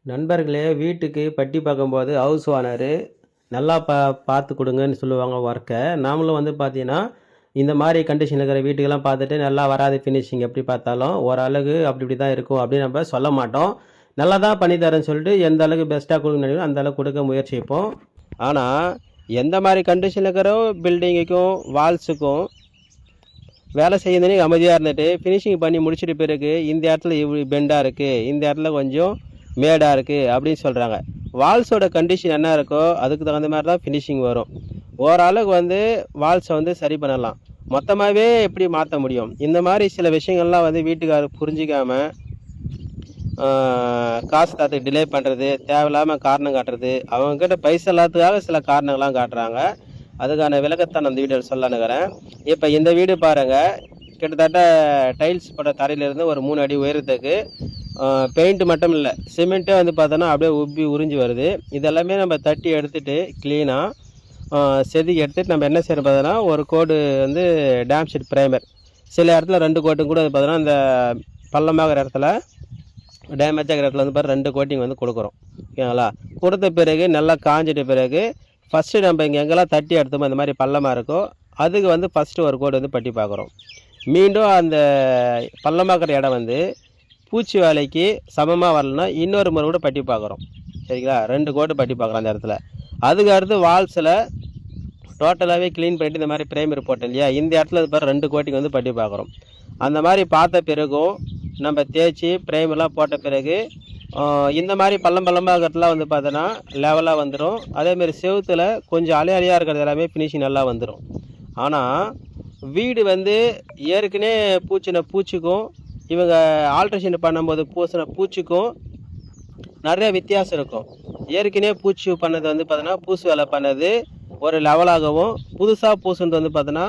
நண்பர்களே, வீட்டுக்கு பட்டி பார்க்கும்போது ஹவுஸ் ஓனரு நல்லா பார்த்து கொடுங்கன்னு சொல்லுவாங்க ஒர்க்கை. நாமளும் வந்து பார்த்தீங்கன்னா, இந்த மாதிரி கண்டிஷன் இருக்கிற வீட்டுக்கெல்லாம் பார்த்துட்டு நல்லா வராது ஃபினிஷிங் எப்படி பார்த்தாலும், ஓரளவுக்கு அப்படி இப்படி தான் இருக்கும் அப்படின்னு நம்ம சொல்ல மாட்டோம். நல்லா தான் பண்ணி தரேன்னு சொல்லிட்டு எந்த அளவுக்கு பெஸ்ட்டாக கொடுக்க நினைக்கிறோம் அந்த அளவுக்கு கொடுக்க முயற்சிப்போம். ஆனால் எந்த மாதிரி கண்டிஷன் இருக்கிற பில்டிங்குக்கும் வால்ஸுக்கும் வேலை செய்யுதுன்னு அமைதியாக இருந்துட்டு ஃபினிஷிங் பண்ணி முடிச்சிட்ட பிறகு இந்த இடத்துல இப்படி பெண்டாக இருக்குது, இந்த இடத்துல கொஞ்சம் மேடாக இருக்குது அப்படின்னு சொல்கிறாங்க. வால்ஸோட கண்டிஷன் என்ன இருக்கோ அதுக்கு தகுந்த மாதிரி தான் ஃபினிஷிங் வரும். ஓரளவுக்கு வந்து வால்ஸை வந்து சரி பண்ணலாம், மொத்தமாகவே எப்படி மாற்ற முடியும்? இந்த மாதிரி சில விஷயங்கள்லாம் வந்து வீட்டுக்காரர் புரிஞ்சிக்காமல் காசு தரத்துக்கு டிலே பண்ணுறது, தேவையில்லாமல் காரணம் காட்டுறது, அவங்கக்கிட்ட பைசா இல்லாததுக்காக சில காரணங்கள்லாம் காட்டுறாங்க. அதுக்கான விளக்கத்தை நான் அந்த வீடியோவில் சொல்லணுங்கிறேன். இப்போ இந்த வீடு பாருங்கள், கிட்டத்தட்ட டைல்ஸ் போட்ட தரையிலேருந்து ஒரு 3 அடி உயரத்துக்கு பெயிண்ட் மட்டும் இல்லை, சிமெண்ட்டே வந்து பார்த்தோன்னா அப்படியே உப்பி உறிஞ்சி வருது. இதெல்லாமே நம்ம தட்டி எடுத்துகிட்டு க்ளீனாக செதுக்கி எடுத்துகிட்டு நம்ம என்ன செய்யணும் பார்த்தோன்னா, ஒரு கோடு வந்து டேம் ஷீட் ப்ரைமர், சில இடத்துல 2 கோட்டும் கூட வந்து பார்த்தோன்னா இந்த பள்ளமாகிற இடத்துல டேமேஜ் ஆகிற இடத்துல வந்து பாரு 2 கோட்டிங் வந்து கொடுக்குறோம். ஓகேங்களா? கொடுத்த பிறகு நல்லா காஞ்சிட்ட பிறகு ஃபஸ்ட்டு நம்ம இங்கே எங்கெல்லாம் தட்டி எடுத்தோமோ இந்த மாதிரி பள்ளமாக இருக்கோ அதுக்கு வந்து ஃபஸ்ட்டு ஒரு கோடு வந்து பட்டி பார்க்குறோம். மீண்டும் அந்த பள்ளமாக்கிற இடம் வந்து பூச்சி வேலைக்கு சமமாக வரலன்னா இன்னொரு முறை கூட பட்டி பார்க்குறோம். சரிங்களா? 2 கோடு பட்டி பார்க்குறோம் அந்த இடத்துல. அதுக்கு அடுத்து வால்ஸில் டோட்டலாகவே க்ளீன் பண்ணிவிட்டு இந்த மாதிரி ப்ரைமர் போட்டோம் இல்லையா, இந்த இடத்துல பாரு 2 கோட்டிங் வந்து பட்டி பார்க்குறோம். அந்த மாதிரி பார்த்த பிறகும் நம்ம தேய்ச்சி ப்ரைமர்லாம் போட்ட பிறகு இந்த மாதிரி பள்ளமாக இருக்கிறதுலாம் வந்து பார்த்தோன்னா லெவலாக வந்துடும். அதேமாரி செவுத்தில் கொஞ்சம் அலையாக இருக்கிறது எல்லாமே ஃபினிஷிங் நல்லா வந்துடும். ஆனால் வீடு வந்து ஏற்கனவே பூச்சிக்கும் இவங்க ஆல்ட்ரேஷன் பண்ணும்போது பூசின பூச்சிக்கும் நிறைய வித்தியாசம் இருக்கும். ஏற்கனவே பூச்சி பண்ணது வந்து பார்த்தோன்னா பூசு வேலை பண்ணது ஒரு லெவலாகவும், புதுசாக பூசுனது வந்து பார்த்தோன்னா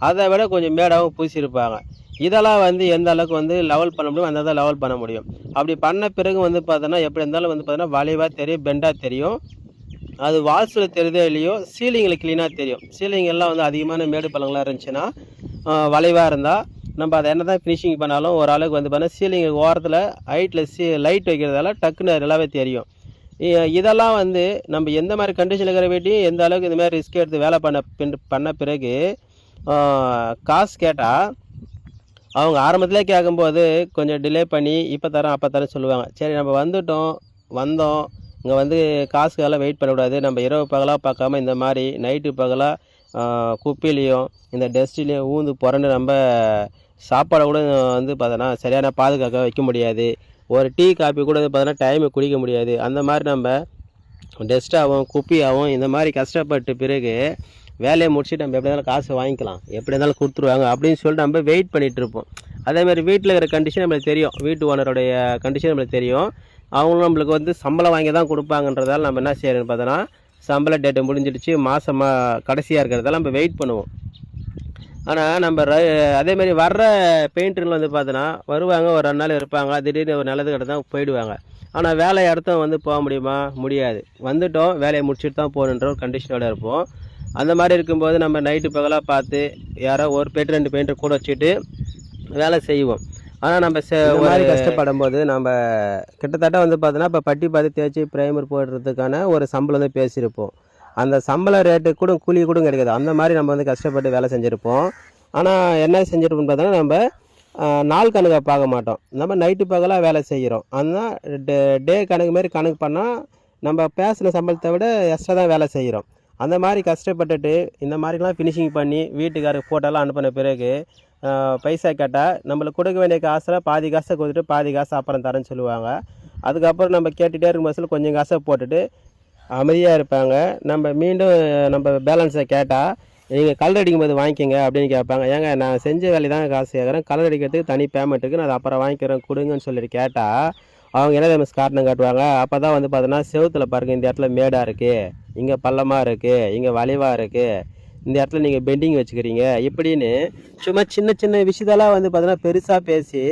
அதை விட கொஞ்சம் மேடாகவும் பூசியிருப்பாங்க. இதெல்லாம் வந்து எந்த அளவுக்கு வந்து லெவல் பண்ண முடியும் அந்த தான் லெவல் பண்ண முடியும். அப்படி பண்ண பிறகு வந்து பார்த்தோன்னா எப்படி இருந்தாலும் வந்து பார்த்தோன்னா வளைவாக தெரியும், பெண்டாக தெரியும். அது வால்ஸில் தெரியுதோ இல்லையோ சீலிங்கில் க்ளீனாக தெரியும். சீலிங் எல்லாம் வந்து அதிகமான மேடு பள்ளங்களாக இருந்துச்சுன்னா வளைவாக இருந்தால் நம்ம அதை என்ன தான் ஃபினிஷிங் பண்ணாலும் ஓரளவுக்கு வந்து பார்த்தா சீலிங் ஓரத்தில் ஹைட்டில் லைட் வைக்கிறதால டக்குன்னு நல்லாவே தெரியும். இதெல்லாம் வந்து நம்ம எந்த மாதிரி கண்டிஷனில் இருக்கிற வீட்டையும் எந்த அளவுக்கு இந்த மாதிரி ரிஸ்க் எடுத்து வேலை பண்ண பிறகு காசு கேட்டால் அவங்க ஆரம்பத்திலே கேட்கும்போது கொஞ்சம் டிலே பண்ணி இப்போ தரோம் அப்போ தரேன் சொல்லுவாங்க. சரி, நம்ம வந்தோம் இங்கே வந்து காசுக்கெல்லாம் வெயிட் பண்ணக்கூடாது, நம்ம இரவு பகலாக பார்க்காம இந்த மாதிரி நைட்டு பகலாக குப்பையிலையும் இந்த டஸ்ட்லேயும் ஊந்து புரண்டு நம்ம சாப்பாடை கூட வந்து பார்த்தோன்னா சரியான பாதுகாக்க வைக்க முடியாது. ஒரு டீ காப்பி கூட வந்து பார்த்தோன்னா டைமுக்கு குடிக்க முடியாது. அந்த மாதிரி நம்ம டஸ்ட்டாகவும் குப்பியாகவும் இந்த மாதிரி கஷ்டப்பட்டு பிறகு வேலையை முடிச்சுட்டு நம்ம எப்படி இருந்தாலும் காசு வாங்கிக்கலாம், எப்படி இருந்தாலும் கொடுத்துருவாங்க அப்படின்னு சொல்லிட்டு நம்ம வெயிட் பண்ணிகிட்டு இருப்போம். அதேமாதிரி வீட்டில் இருக்கிற கண்டிஷன் நம்மளுக்கு தெரியும், வீட்டு ஓனருடைய கண்டிஷன் நம்மளுக்கு தெரியும். அவங்களும் நம்மளுக்கு வந்து சம்பளம் வாங்கி தான் கொடுப்பாங்கன்றதால நம்ம என்ன செய்யறோன்னு பார்த்தோன்னா சம்பள டேட்டு முடிஞ்சிடுச்சு, மாதமாக கடைசியாக இருக்கிறதால நம்ம வெயிட் பண்ணுவோம். ஆனால் நம்ம அதேமாதிரி வர்ற பெயிண்டர்கள் வந்து பார்த்தோன்னா வருவாங்க, ஒரு 2 நாள் இருப்பாங்க, திடீர்னு ஒரு நல்லது கிட்ட தான் போயிடுவாங்க. ஆனால் வேலை இடத்த வந்து போக முடியுமா? முடியாது. வந்துட்டோம், வேலையை முடிச்சுட்டு தான் போகணுன்ற ஒரு கண்டிஷனோடு இருப்போம். அந்த மாதிரி இருக்கும்போது நம்ம நைட்டு பகலாக பார்த்து யாரோ ஒரு பெயிண்ட் 2 பெயிண்டர் கூட வச்சுட்டு வேலை செய்வோம். ஆனால் நம்ம ஒரு மாதிரி கஷ்டப்படும் போது நம்ம கிட்டத்தட்ட வந்து பார்த்தோன்னா இப்போ பட்டி பார்த்து தேய்ச்சி ப்ரைமர் போடுறதுக்கான ஒரு சம்பளம் வந்து பேசியிருப்போம். அந்த சம்பள ரேட்டு கூட கூலி கூட கிடைக்காது. அந்த மாதிரி நம்ம வந்து கஷ்டப்பட்டு வேலை செஞ்சுருப்போம். ஆனால் என்ன செஞ்சுருப்போம்னு பார்த்தோன்னா நம்ம நாள் கணக்கை பார்க்க மாட்டோம், நம்ம நைட்டு பகலாக வேலை செய்கிறோம். ஆனால் டே கணக்கு மாரி கணக்கு பண்ணால் நம்ம பேசின சம்பளத்தை விட எக்ஸ்ட்ரா தான் வேலை செய்கிறோம். அந்த மாதிரி கஷ்டப்பட்டுட்டு இந்த மாதிரிலாம் ஃபினிஷிங் பண்ணி வீட்டுக்காரருக்கு ஃபோட்டோலாம் அனுப்பின பிறகு பைசா கேட்டால் நம்மளுக்கு கொடுக்க வேண்டிய காசில் பாதி காசை கொடுத்துட்டு பாதி காசை அப்புறம் தரேன்னு சொல்லுவாங்க. அதுக்கப்புறம் நம்ம கேட்டுகிட்டே இருக்கும் பஸ்ஸில் கொஞ்சம் காசை போட்டுட்டு அமைதியாக இருப்பாங்க. நம்ம மீண்டும் நம்ம பேலன்ஸை கேட்டால் நீங்கள் கலர் அடிக்கும்போது வாங்கிக்கோங்க அப்படின்னு கேட்பாங்க. ஏங்க நான் செஞ்ச வேலை தான் காசு கேட்குறேன், கலர் அடிக்கிறதுக்கு தனி பேமெண்ட்டுக்கு நான் அதை அப்புறம் வாங்கிக்கிறேன் கொடுங்கன்னு சொல்லிட்டு கேட்டால் அவங்க என்ன காரணம் காட்டுவாங்க. அப்போ தான் வந்து பார்த்தோன்னா செவுத்தில் பாருங்கள், இந்த இடத்துல மேடாக இருக்குது, இங்கே பள்ளமாக இருக்குது, இங்கே வளைவாக இருக்குது, இந்த இடத்துல நீங்கள் பெண்டிங் வச்சுக்கிறீங்க இப்படின்னு சும்மா சின்ன சின்ன விஷயத்தெல்லாம் வந்து பார்த்தோன்னா பெருசாக பேசி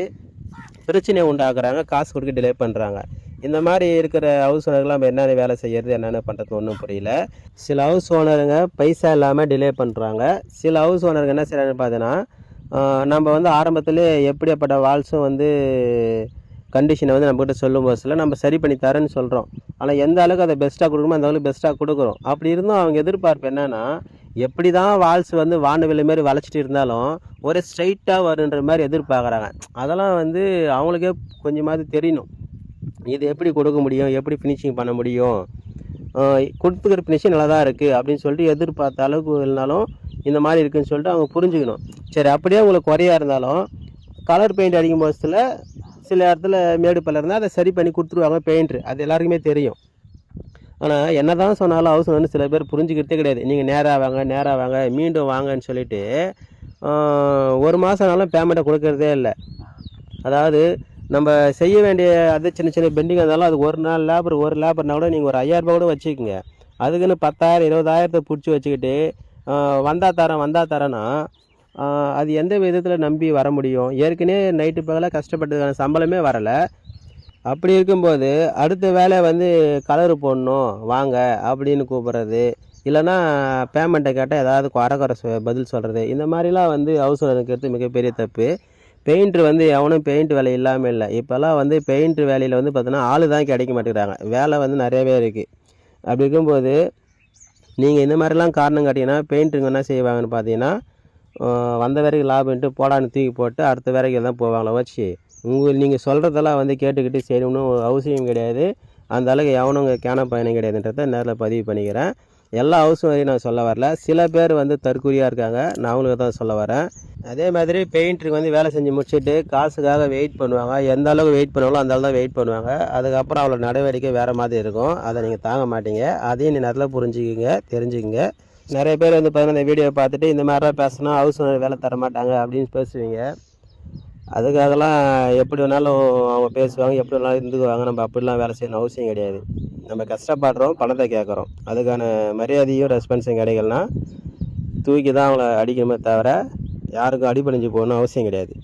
பிரச்சனையை உண்டாக்குறாங்க, காசு கொடுக்க டிலே பண்ணுறாங்க. இந்த மாதிரி இருக்கிற ஹவுஸ் ஓனருக்குலாம் நம்ம என்னென்ன வேலை செய்கிறது என்னென்ன பண்ணுறது ஒன்றும் புரியல. சில ஹவுஸ் ஓனருங்க பைசா இல்லாமல் டிலே பண்ணுறாங்க. சில ஹவுஸ் ஓனருங்க என்ன செய்கிறாங்கன்னு பார்த்தோன்னா நம்ம வந்து ஆரம்பத்திலே எப்படியாப்பட்ட வால்ஸும் வந்து கண்டிஷனை வந்து நம்மகிட்ட சொல்லும் போதில் நம்ம சரி பண்ணி தரேன்னு சொல்கிறோம். ஆனால் எந்த அளவுக்கு அதை பெஸ்ட்டாக கொடுக்கணுமோ அந்த அளவுக்கு பெஸ்ட்டாக கொடுக்குறோம். அப்படி இருந்தும் அவங்க எதிர்பார்ப்பு என்னென்னா, எப்படி தான் வால்ஸ் வந்து வானவில்லை மாரி வளைச்சிட்டு இருந்தாலும் ஒரே ஸ்ட்ரைட்டாக வருன்ற மாதிரி எதிர்பார்க்குறாங்க. அதெல்லாம் வந்து அவங்களுக்கே கொஞ்சமாவது தெரியணும். இது எப்படி கொடுக்க முடியும், எப்படி ஃபினிஷிங் பண்ண முடியும், கொடுத்துக்கிற ஃபினிஷிங் நல்லா தான் இருக்குது அப்படின்னு சொல்லிட்டு எதிர்பார்த்த அளவுக்கு இல்லைனாலும் இந்த மாதிரி இருக்குதுன்னு சொல்லிட்டு அவங்க புரிஞ்சுக்கணும். சரி, அப்படியே உங்களுக்கு குறையாக இருந்தாலும் கலர் பெயிண்ட் அடிக்கும் போதில் சில இடத்துல மேடு பல்ல இருந்தால் அதை சரி பண்ணி கொடுத்துருவாங்க பெயிண்ட்ரு. அது எல்லாருக்குமே தெரியும். ஆனால் என்ன தான் சொன்னாலும் ஹவுஸ் ஓனர் சில பேர் புரிஞ்சுக்கிறதே கிடையாது. நீங்கள் நேராக வாங்க மீண்டும் வாங்கன்னு சொல்லிவிட்டு 1 மாதம் ஆனாலும் பேமெண்ட்டை கொடுக்கறதே இல்லை. அதாவது நம்ம செய்ய வேண்டிய அது சின்ன சின்ன பெண்டிங் இருந்தாலும் அது ஒரு லேபர்னா கூட நீங்கள் ஒரு 5000 ரூபா கூட வச்சுக்கோங்க. அதுக்குன்னு 10,000 20,000 பிடிச்சி வச்சுக்கிட்டு வந்தா தரேன்னா அது எந்த விதத்தில் நம்பி வர முடியும்? ஏற்கனவே நைட்டு பகலாக கஷ்டப்பட்டதுக்கான சம்பளமே வரலை. அப்படி இருக்கும்போது அடுத்த வேலை வந்து கலரு போடணும் வாங்க அப்படின்னு கூப்பிட்றது, இல்லைன்னா பேமெண்ட்டை கேட்டால் ஏதாவது குறை பதில் சொல்கிறது, இந்த மாதிரிலாம் வந்து ஹவுஸ் ஓனருக்கு எடுத்து மிகப்பெரிய தப்பு. பெயிண்ட்ரு வந்து எவனும் பெயிண்ட் வேலை இல்லாமல் இல்லை. இப்போல்லாம் வந்து பெயிண்ட்ரு வேலையில் வந்து பார்த்தோன்னா ஆள் தான் கிடைக்க மாட்டேங்கிறாங்க. வேலை வந்து நிறையவே இருக்குது. அப்படி இருக்கும்போது நீங்கள் இந்த மாதிரிலாம் காரணம் காட்டிங்கன்னா பெயிண்ட்டுங்க என்ன செய்வாங்கன்னு பார்த்தீங்கன்னா, வந்த வேலைக்கு லாபம்ட்டு போடான்னு தூக்கி போட்டு அடுத்த வேலைக்கு தான் போவாங்களா வச்சு. நீங்கள் சொல்கிறதெல்லாம் வந்து கேட்டுக்கிட்டு சரி ஒன்றும் அவசியம் கிடையாது. அந்த அளவுக்கு எவனும் கேன பயணம் கிடையாதுன்றதை நேரில் பதிவு பண்ணிக்கிறேன். எல்லா ஹவுஸ் ஓனரையும் நான் சொல்ல வரல. சில பேர் வந்து தற்கொலையாக இருக்காங்க. நான் அவங்களுக்கு தான் சொல்ல வரேன். அதே மாதிரி பெயிண்ட்ருக்கு வந்து வேலை செஞ்சு முடிச்சுட்டு காசுக்காக வெயிட் பண்ணுவாங்க. எந்த அளவுக்கு வெயிட் பண்ணுவாங்களோ அந்த அளவு தான் வெயிட் பண்ணுவாங்க. அதுக்கப்புறம் அவ்வளோ நடவடிக்கை வேறு மாதிரி இருக்கும். அதை நீங்கள் தாங்க மாட்டீங்க. அதையும் நீ நல்லா புரிஞ்சுக்கிங்க, தெரிஞ்சுக்கிங்க. நிறைய பேர் வந்து பார்த்தீங்கன்னா இந்த வீடியோ பார்த்துட்டு இந்த மாதிரிலாம் பேசினா ஹவுஸ் ஓனர் வேலை தர மாட்டாங்க அப்படின்னு பேசுவீங்க. அதுக்காகலாம் எப்படி வேணாலும் அவங்க பேசுவாங்க, எப்படி வேணாலும் இருந்துக்குவாங்க. நம்ம அப்படிலாம் வேலை செய்யணும் அவசியம் கிடையாது. நம்ம கஷ்டப்படுறோம், பணத்தை கேட்குறோம். அதுக்கான மரியாதையும் ரெஸ்பான்ஸும் கிடைக்கலனா தூக்கி தான் அவங்கள அடிக்கணுமே தவிர யாருக்கும் அடிபணிஞ்சு போகணும்னு அவசியம் கிடையாது.